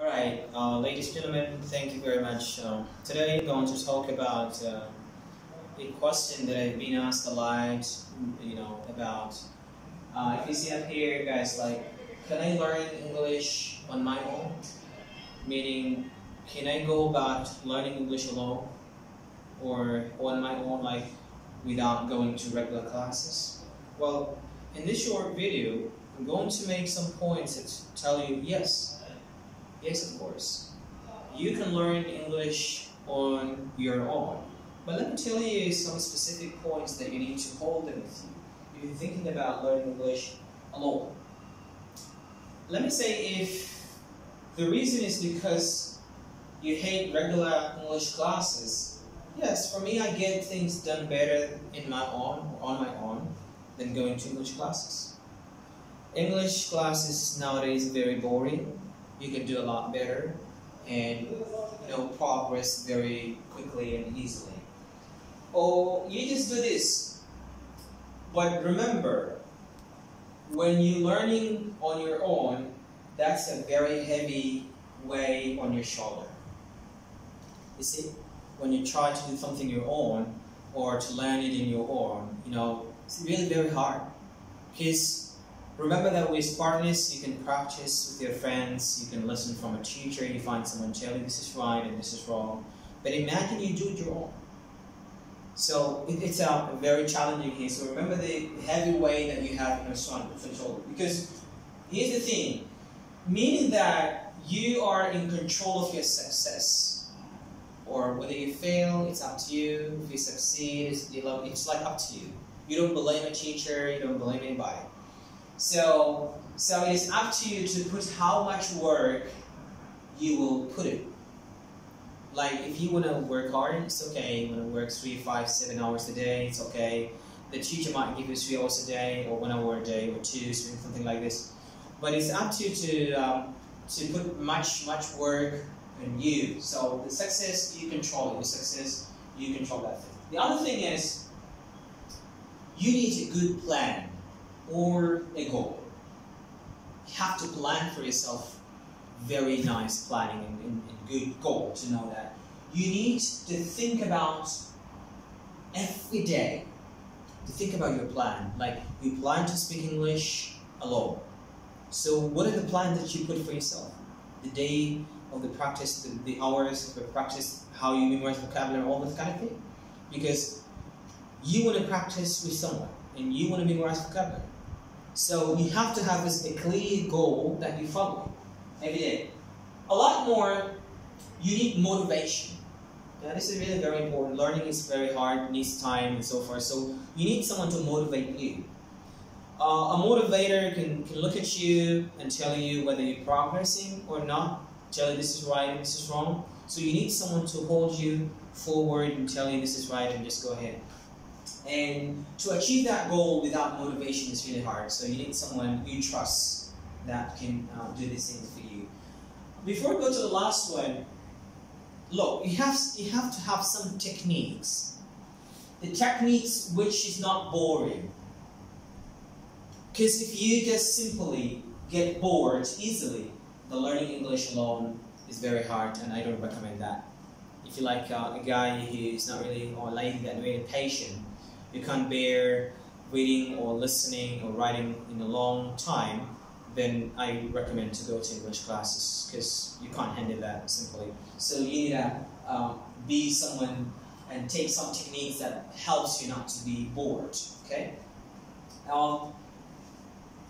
Alright, ladies and gentlemen, thank you very much. Today I'm going to talk about a question that I've been asked a lot, about if you see up here, guys, like, can I learn English on my own? Meaning, can I go about learning English alone or on my own, like, without going to regular classes? Well, in this short video, I'm going to make some points that tell you yes. Yes, of course. You can learn English on your own. But let me tell you some specific points that you need to hold with you if you're thinking about learning English alone. Let me say if the reason is because you hate regular English classes, yes, for me I get things done better on my own than going to English classes. English classes nowadays are very boring. You can do a lot better and progress very quickly and easily. Or you just do this. But remember, when you're learning on your own, that's a very heavy weight on your shoulder. You see, when you try to do something your own or to learn it in your own, it's really very hard. Because remember that with Spartanists, you can practice with your friends, you can listen from a teacher, you find someone tell you this is right and this is wrong. But imagine you do it your own. So it's a very challenging here. So remember the heavy weight that you have in your shoulder. Because here's the thing, meaning that you are in control of your success. Or whether you fail, it's up to you. If you succeed, it's like up to you. You don't blame a teacher, you don't blame anybody. So it's up to you to put how much work you will put it. Like if you want to work hard, it's okay. You want to work 3, 5, 7 hours a day, it's okay. The teacher might give you 3 hours a day or 1 hour a day or 2, something like this. But it's up to you to put much work in you. So the success, you control it. The success, you control that thing. The other thing is, you need a good plan or a goal. You have to plan for yourself very nice planning and good goal to know that. You need to think about every day, to think about your plan. Like you plan to speak English alone. So what are the plans that you put for yourself? The day of the practice, the hours of the practice, how you memorize vocabulary, all that kind of thing. Because you want to practice with someone and you want to memorize vocabulary. So you have to have a clear goal that you follow every day. A lot more, you need motivation. Now this is really very important. Learning is very hard, needs time and so forth. So you need someone to motivate you. A motivator can look at you and tell you whether you're progressing or not, tell you this is right and this is wrong. So you need someone to hold you forward and tell you this is right and just go ahead. And to achieve that goal without motivation is really hard. So you need someone you trust that can do these things for you. Before we go to the last one, look, you have to have some techniques. The techniques which is not boring. Because if you just simply get bored easily, the learning English alone is very hard, and I don't recommend that. If you're like a guy who is not really, or a lady that really patient, you can't bear reading or listening or writing in a long time, then I recommend to go to English classes because you can't handle that simply. So you need to be someone and take some techniques that helps you not to be bored. Okay.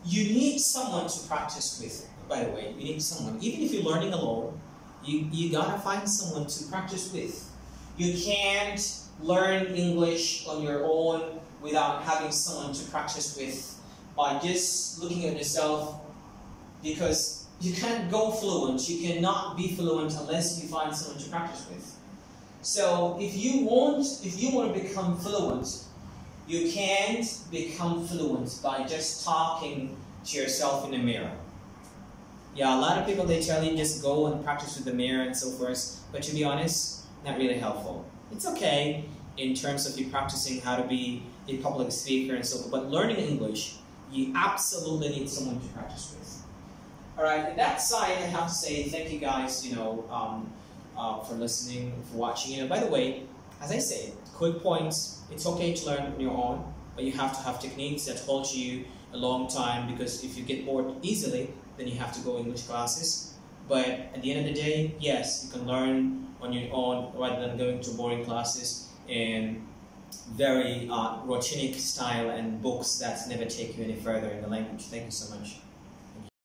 You need someone to practice with. By the way, you need someone. Even if you're learning alone, you gotta find someone to practice with. You can't learn English on your own without having someone to practice with by just looking at yourself, because you can't go fluent. You cannot be fluent unless you find someone to practice with. So if you want to become fluent, you can't become fluent by just talking to yourself in the mirror. Yeah, a lot of people, they tell you just go and practice with the mirror and so forth, but to be honest, not really helpful. It's okay in terms of you practicing how to be a public speaker and so forth, but learning English, you absolutely need someone to practice with. All right, in that side, I have to say thank you guys, for listening, for watching. And by the way, as I say, quick points. It's okay to learn on your own, but you have to have techniques that hold you a long time, because if you get bored easily, then you have to go English classes. But at the end of the day, yes, you can learn on your own rather than going to boring classes and very routinic style and books that never take you any further in the language. Thank you so much.